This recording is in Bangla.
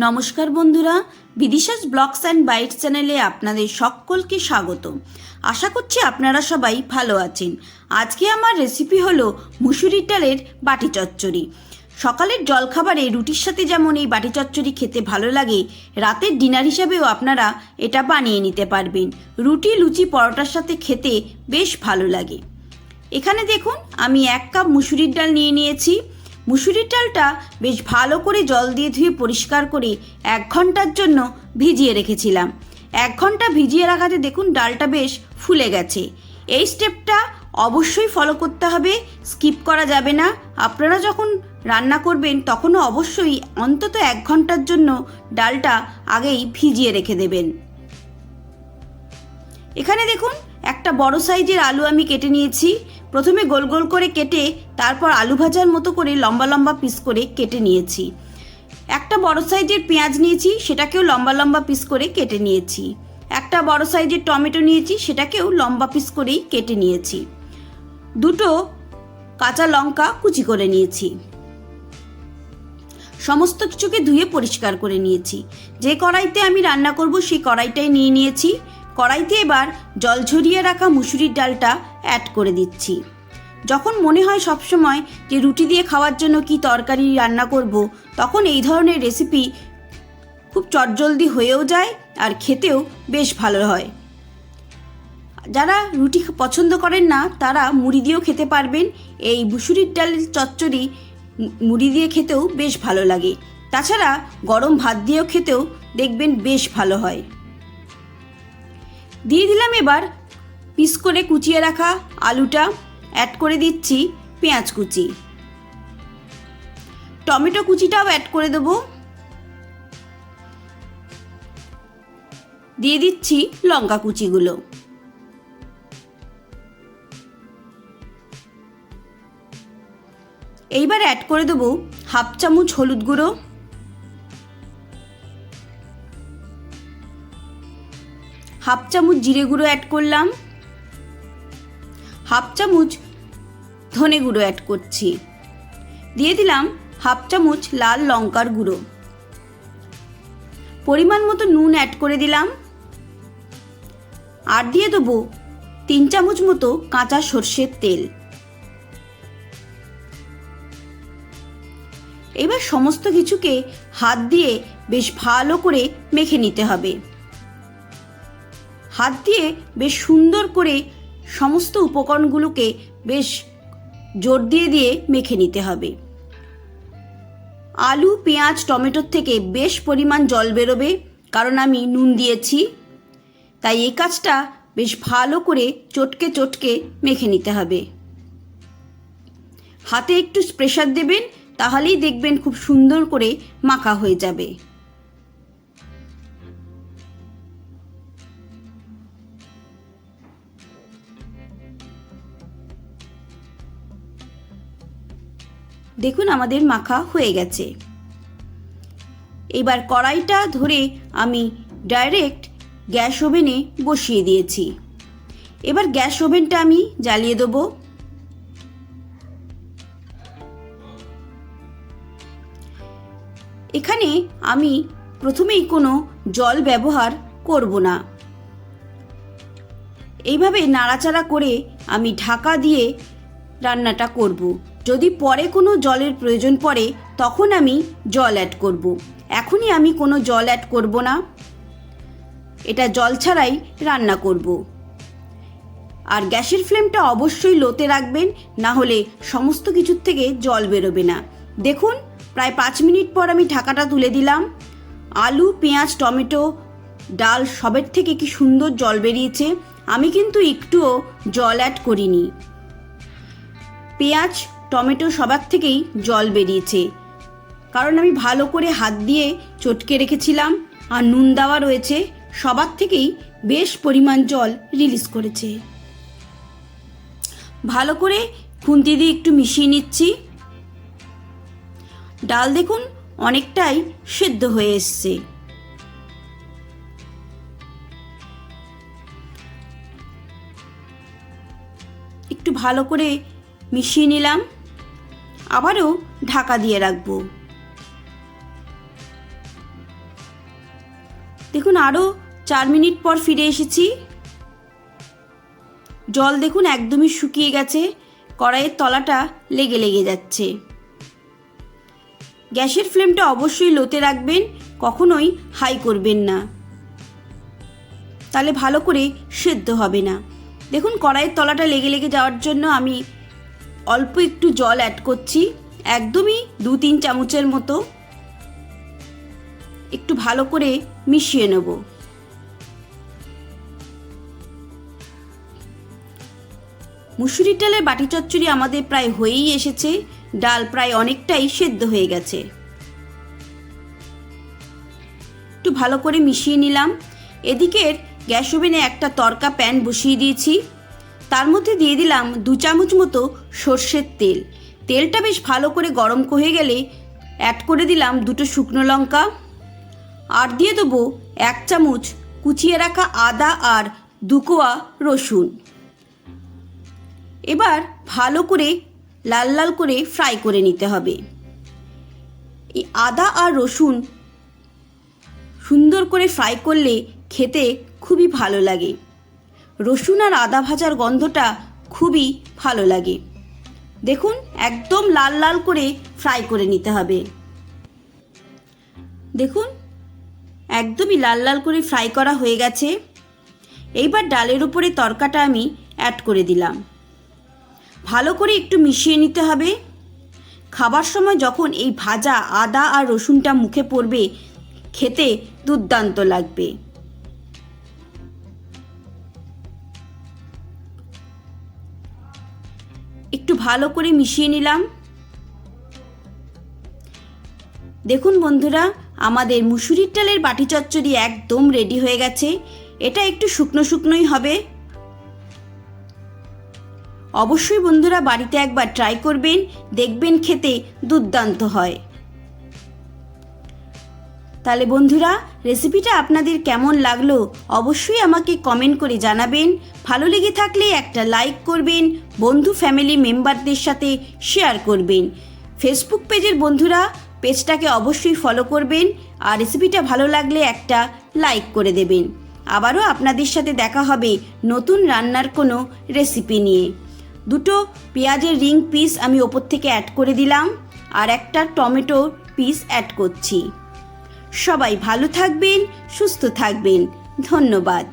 নমস্কার বন্ধুরা, বিদিশাস ব্লগস অ্যান্ড বাইটস চ্যানেলে আপনাদের সকলকে স্বাগত। আশা করছি আপনারা সবাই ভালো আছেন। আজকে আমার রেসিপি হলো মুসুরির ডালের বাটি চচ্চড়ি। সকালের জলখাবারে রুটির সাথে যেমন এই বাটি চচ্চড়ি খেতে ভালো লাগে, রাতের ডিনার হিসাবেও আপনারা এটা বানিয়ে নিতে পারবেন। রুটি, লুচি, পরোটার সাথে খেতে বেশ ভালো লাগে। এখানে দেখুন, আমি 1 কাপ মুসুরির ডাল নিয়ে নিয়েছি। মুসুরির ডালটা বেশ ভালো করে জল দিয়ে ধুয়ে পরিষ্কার করে 1 ঘন্টার জন্য ভিজিয়ে রেখেছিলাম। 1 ঘন্টা ভিজিয়ে রাখাতে দেখুন ডালটা বেশ ফুলে গেছে। এই স্টেপটা অবশ্যই ফলো করতে হবে, স্কিপ করা যাবে না। আপনারা যখন রান্না করবেন তখনও অবশ্যই অন্তত 1 ঘন্টার জন্য ডালটা আগেই ভিজিয়ে রেখে দেবেন। এখানে দেখুন, একটা বড় সাইজের আলু আমি কেটে নিয়েছি। প্রথমে গোল গোল করে কেটে তারপর আলু ভাজার মতো করে লম্বা লম্বা পিস করে কেটে নিয়েছি। একটা বড় সাইজের পেঁয়াজ নিয়েছি, সেটাকেও লম্বা লম্বা পিস করে কেটে নিয়েছি। একটা বড় সাইজের টমেটো নিয়েছি, সেটাকেও লম্বা পিস করেই কেটে নিয়েছি। 2টো কাঁচা লঙ্কা কুচি করে নিয়েছি। সমস্ত কিছুকে ধুয়ে পরিষ্কার করে নিয়েছি। যে কড়াইতে আমি রান্না করব সেই কড়াইটাই নিয়ে নিয়েছি। কড়াইতে এবার জল ঝরিয়ে রাখা মুসুরির ডালটা অ্যাড করে দিচ্ছি। যখন মনে হয় সবসময় যে রুটি দিয়ে খাওয়ার জন্য কি তরকারি রান্না করব, তখন এই ধরনের রেসিপি খুব চটজলদি হয়েও যায় আর খেতেও বেশ ভালো হয়। যারা রুটি পছন্দ করেন না তারা মুড়ি দিয়েও খেতে পারবেন। এই মুসুরির ডালের চচ্চড়ি মুড়ি দিয়ে খেতেও বেশ ভালো লাগে। তাছাড়া গরম ভাত দিয়েও খেতেও দেখবেন বেশ ভালো হয়। দিয়ে দিলাম এবার পিস করে কুচিয়ে রাখা আলুটা, অ্যাড করে দিচ্ছি পেঁয়াজ কুচি, টমেটো কুচিটাও অ্যাড করে দেব, দিয়ে দিচ্ছি লঙ্কা কুচিগুলো। এইবার অ্যাড করে দেব 1/2 চামচ হলুদ গুঁড়ো, 1/2 চামচ জিরে গুঁড়ো অ্যাড করলাম, 1/2 চামচ ধনে গুঁড়ো অ্যাড করছি, দিয়ে দিলাম 1/2 চামচ লাল লঙ্কার গুঁড়ো, পরিমাণ মতো নুন অ্যাড করে দিলাম, আর দিয়ে দেবো 3 চামচ মতো কাঁচা সর্ষের তেল। এবার সমস্ত কিছুকে হাত দিয়ে বেশ ভালো করে মেখে নিতে হবে। হাত দিয়ে বেশ সুন্দর করে সমস্ত উপকরণগুলোকে বেশ জোর দিয়ে দিয়ে মেখে নিতে হবে। আলু, পেঁয়াজ, টমেটোর থেকে বেশ পরিমাণ জল বেরোবে, কারণ আমি নুন দিয়েছি। তাই এই কাজটা বেশ ভালো করে চটকে চটকে মেখে নিতে হবে। হাতে একটু প্রেসার দেবেন, তাহলেই দেখবেন খুব সুন্দর করে মাখা হয়ে যাবে। দেখুন আমাদের মাখা হয়ে গেছে। এবার কড়াইটা ধরে আমি ডাইরেক্ট গ্যাস ওভেনে বসিয়ে দিয়েছি। এবার গ্যাস ওভেনটা আমি জ্বালিয়ে দেবো। এখানে আমি প্রথমেই কোনো জল ব্যবহার করব না। এইভাবে নাড়াচাড়া করে আমি ঢাকা দিয়ে রান্নাটা করব। যদি পরে কোনো জলের প্রয়োজন পড়ে তখন আমি জল অ্যাড করব। এখনই আমি কোনো জল অ্যাড করব না, এটা জল ছাড়াই রান্না করব। আর গ্যাসের ফ্লেমটা অবশ্যই লোতে রাখবেন, না হলে সমস্ত কিছুর থেকে জল বেরোবে না। দেখুন প্রায় 5 মিনিট পর আমি ঢাকাটা তুলে দিলাম। আলু, পেঁয়াজ, টমেটো, ডাল সবের থেকে কি সুন্দর জল বেরিয়েছে। আমি কিন্তু একটুও জল অ্যাড করিনি। পেঁয়াজ, টমেটো সবার থেকেই জল বেরিয়েছে, কারণ আমি ভালো করে হাত দিয়ে চটকে রেখেছিলাম আর নুন দেওয়া রয়েছে। সবার থেকেই বেশ পরিমাণ জল রিলিজ করেছে। ভালো করে খুন্তি দিয়ে একটু মিশিয়ে নিচ্ছি। ডাল দেখুন অনেকটাই সেদ্ধ হয়ে এসছে। একটু ভালো করে মিশিয়ে নিলাম, আবারও ঢাকা দিয়ে রাখবো। দেখুন আরও 4 মিনিট পর ফিরে এসেছি। জল দেখুন একদমই শুকিয়ে গেছে, কড়াইয়ের তলাটা লেগে লেগে যাচ্ছে। গ্যাসের ফ্লেমটা অবশ্যই লোতে রাখবেন, কখনোই হাই করবেন না, তাহলে ভালো করে সেদ্ধ হবে না। দেখুন কড়াইয়ের তলাটা লেগে লেগে যাওয়ার জন্য আমি অল্প একটু জল অ্যাড করছি, একদমই 2-3 চামচের মতো। একটু ভালো করে মিশিয়ে নেব। মুসুরির ডালের বাটি চচ্চড়ি আমাদের প্রায় হয়েই এসেছে, ডাল প্রায় অনেকটাই সেদ্ধ হয়ে গেছে। একটু ভালো করে মিশিয়ে নিলাম। এদিকের গ্যাস ওভেনে একটা তড়কা প্যান বসিয়ে দিয়েছি, তার মধ্যে দিয়ে দিলাম 2 চামচ মতো সর্ষের তেল। তেলটা বেশ ভালো করে গরম হয়ে গেলে অ্যাড করে দিলাম 2টো শুকনো লঙ্কা, আর দিয়ে দেবো 1 চামচ কুচিয়ে রাখা আদা আর 2 কোয়া রসুন। এবার ভালো করে লাল লাল করে ফ্রাই করে নিতে হবে। এই আদা আর রসুন সুন্দর করে ফ্রাই করলে খেতে খুবই ভালো লাগে। রসুন আর আদা ভাজার গন্ধটা খুবই ভালো লাগে। দেখুন একদম লাল লাল করে ফ্রাই করে নিতে হবে। দেখুন একদমই লাল লাল করে ফ্রাই করা হয়ে গেছে। এইবার ডালের উপরে তড়কাটা আমি অ্যাড করে দিলাম, ভালো করে একটু মিশিয়ে নিতে হবে। খাবার সময় যখন এই ভাজা আদা আর রসুনটা মুখে পড়বে, খেতে দুর্দান্ত লাগবে। একটু ভালো করে মিশিয়ে নিলাম। দেখুন বন্ধুরা, আমাদের মুসুরির ডালের বাটি চচ্চড়ি একদম রেডি হয়ে গেছে। এটা একটু শুকনো শুকনোই হবে। অবশ্যই বন্ধুরা বাড়িতে একবার ট্রাই করবেন, দেখবেন খেতে দুর্দান্ত হয়। তাহলে বন্ধুরা রেসিপিটা আপনাদের কেমন লাগলো অবশ্যই আমাকে কমেন্ট করে জানাবেন। ভালো লেগে থাকলে একটা লাইক করবেন, বন্ধু ফ্যামিলি মেম্বারদের সাথে শেয়ার করবেন। ফেসবুক পেজের বন্ধুরা পেজটাকে অবশ্যই ফলো করবেন, আর রেসিপিটা ভালো লাগলে একটা লাইক করে দেবেন। আবারও আপনাদের সাথে দেখা হবে নতুন রান্নার কোনো রেসিপি নিয়ে। 2টো পেঁয়াজের রিং পিস আমি ওপর থেকে অ্যাড করে দিলাম, আর একটা টমেটো পিস অ্যাড করছি। সবাই ভালো থাকবেন, সুস্থ থাকবেন। ধন্যবাদ।